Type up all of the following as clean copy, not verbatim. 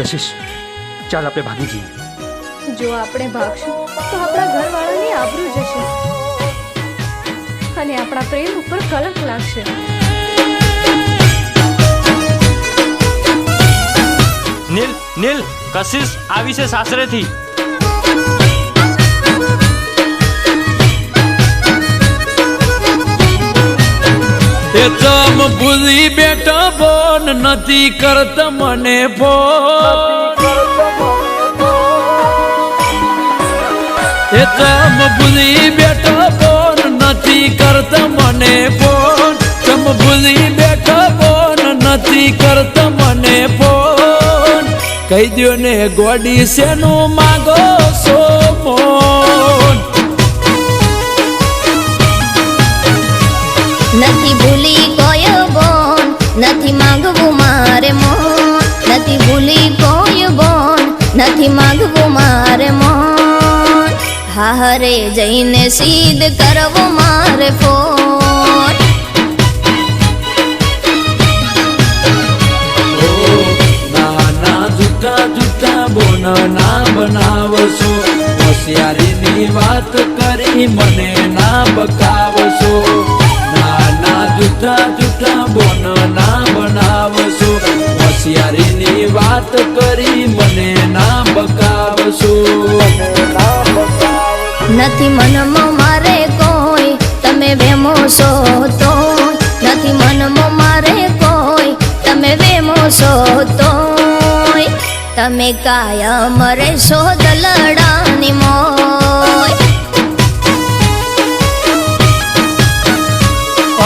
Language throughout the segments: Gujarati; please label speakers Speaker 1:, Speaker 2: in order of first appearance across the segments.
Speaker 1: કશિશ, ચાલ આપણે ભાગી જઈએ.
Speaker 2: જો આપણે ભાગશું તો આપણા ઘરવાળાની આબરૂ જશે અને આપણા પ્રેમ ઉપર કલંક લાગશે.
Speaker 3: નીલ નીલ, કશિશ આવી છે સાસરેથી.
Speaker 4: એ તમ ભૂલી બેઠા ફોન નથી કરતા મને ફોન. એ તમ ભૂલી બેઠા ફોન નથી કરતા મને ફોન. તમ ભૂલી બેઠા ફોન નથી કરતા મને ફોન. કહી દો ને ગોડી શેનું માગો છો મોન.
Speaker 5: નથી ભૂલી કોઈ બોન, નથી માંગવું મારે મોન. નથી ભૂલી કોઈ બોન, નથી માંગવું મારે મોન. હારે જઈને સીધ કરવો મારે ફોન.
Speaker 4: નાના જૂઠા જૂઠા બોન ના બનાવશો. હોશિયારીની વાત કરી મને ના બકાવશો. નાના જૂઠા જૂઠા બોન ના બનાવશો. હોશિયારીની વાત કરી મને ના બકાવશો.
Speaker 5: નથી મનમાં મારે કોઈ, તમે વેમો છો તો. નથી મનમાં મારે કોઈ, તમે વેમો છો તો. તમે કાયમ રહેશો દલડાની મોય.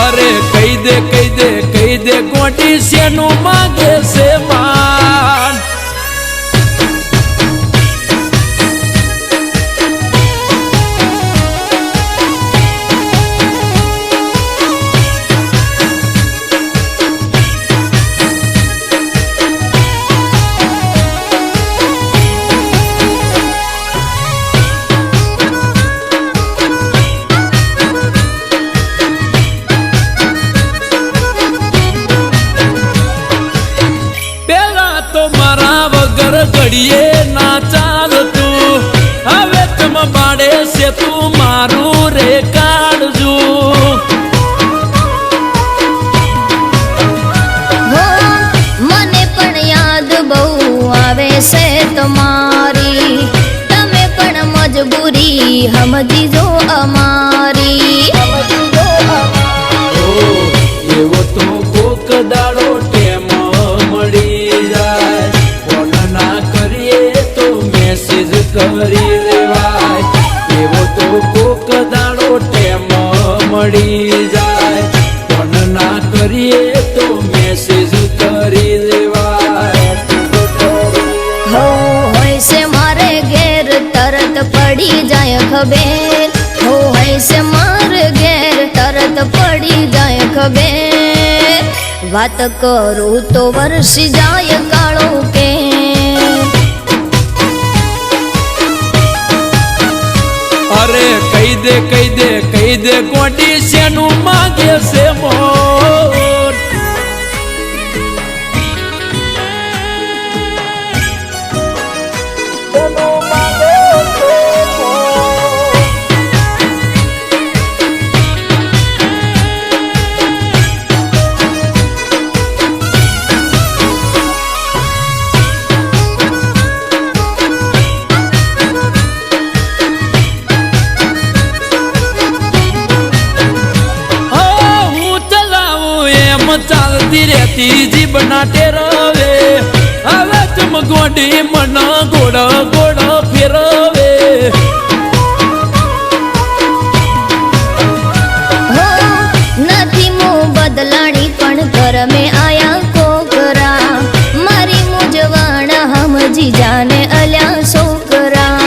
Speaker 4: અરે કહી દે કહી દે કહી દે ગોટી શેનું માગે છે માન. ઘડીએ ના ચાલતું, હવે તમ બાડે છે તું મારું રે કાઢજો.
Speaker 5: મને પણ યાદ બહુ આવે છે તમારી. તમે પણ મજબૂરી સમજી જો અમારી.
Speaker 4: એવો તો કોક દાડો ટેમ મળી જાય. મેસેજ કરી લેવાય. એવો તો કોક દાડો ટેમ મળી જાય. ફોન ના કરીએ તો મેસેજ કરી લેવાય.
Speaker 5: હોય છે મારે ઘેર તરત પડી જાય ખબર. હોય છે મારે ઘેર તરત પડી જાય ખબર. વાત કરું તો વરસી જાય કાળો કે.
Speaker 4: અરે કહી દે કહી દે કહી દે ગોડી શેનું માગે છે મોર. ચાલતી રહેતી જીબના ટેરવે. હવે તમ ગોડી મન ગોળ ગોળ ફેરવે.
Speaker 5: નથી હું બદલાણી પણ ઘર મેં આયા કોકરા. મારી મુજવાણ સમજી જાને અલ્યા છોકરા.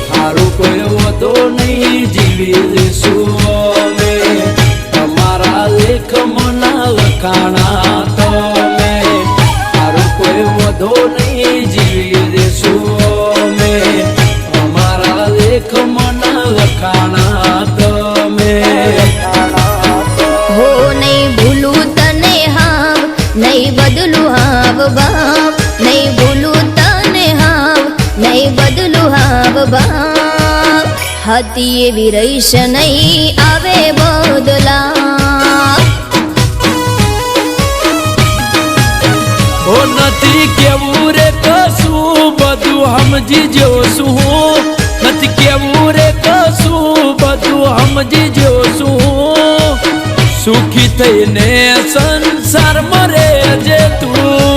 Speaker 4: સારું કોઈ વધો નહીં જીવી લેશું અમે. તમારા લેખ મના લખાણા તમે. સારું કોઈ વધો નહીં જીવી લેશું અમે. અમારા લેખ મના લખાણા તમે.
Speaker 5: હો નહીં ભૂલું તને હા, નહીં બદલું હા હતી એવી રહીશ નહીં, આવે બદલા.
Speaker 4: ઓ નથી કેવું રે કશું, બધું સમજી જોશું હું. નથી કેવું રે કશું, બધું સમજી જોશું. સુખી થઈને સંસારમાં રહેજે તું.